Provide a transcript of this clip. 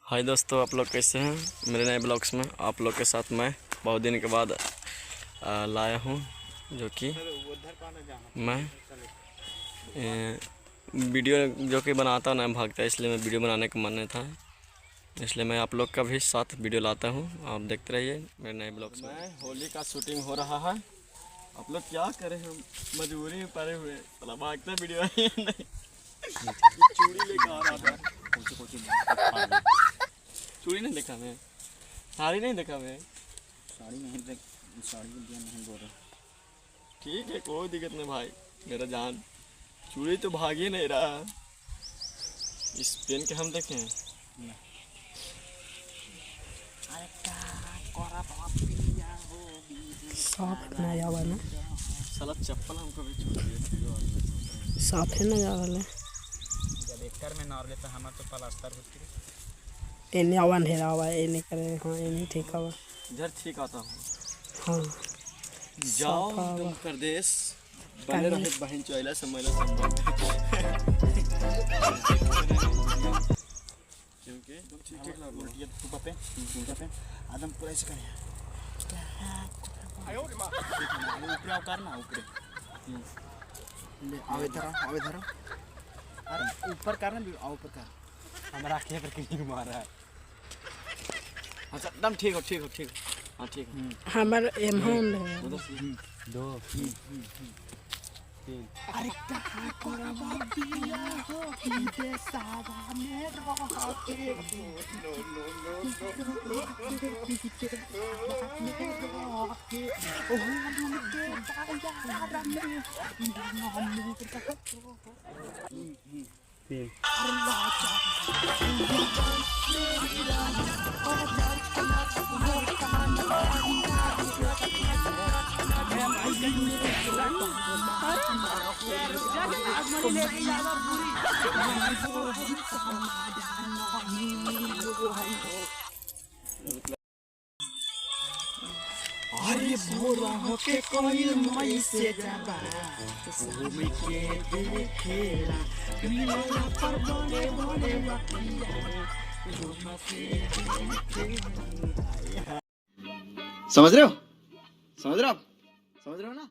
हाय दोस्तों, आप लोग कैसे हैं। मेरे नए ब्लॉग्स में आप लोग के साथ मैं बहुत दिन के बाद लाया हूं, जो कि मैं वीडियो जो कि बनाता ना भागता, इसलिए मैं वीडियो बनाने का मन नहीं था, इसलिए मैं आप लोग का भी साथ वीडियो लाता हूं। आप देखते रहिए मेरे नए ब्लॉग्स में। होली का शूटिंग हो रहा है। आप लोग क्या करें, हम मजबूरी में पड़े हुए, साला भागता वीडियो नहीं। चूड़ी लेकर आ रहा था। चूड़ी नहीं देखा मैं, साड़ी नहीं देखा मैं, साड़ी नहीं बोल रहा। ठीक है कोई दिक्कत नहीं भाई, मेरा जान। चूड़ी तो भाग ही नहीं रहा, इस पेन के हम देखें। साफ ना जावा ना, साला चप्पल हमको भी छोड़ दिए। साफ है ना जावा ले। जब एकर में नार लेता हमार तो प्लास्टर होती है। एने आवन है आवा एने करे। हां एने ठीक आवा। इधर ठीक आता हूँ। हां जाओ तुम प्रदेश बने रहे बहन चोइला समझला क्योंकि ठीक लग उल्टिया टूपा पे आदम पूरा ऐसे करे। आयो रे मां ऊपर करना ऊपर ले आवे धरो अरे ऊपर करना भी आओ ऊपर कर। हमरा के पर किंग मार रहा है। अच्छा एकदम ठीक हो हाँ ठीक है। हमर एमहन है उधर से दो तीन। अरे कहां करवा दिया हो कि सावा में रह के अरे भोरा होके कोई मई से जाबा घूम के देखेला मिला पर बड़े बड़े बकिया घूम के देखेला। समझ रहे हो ना।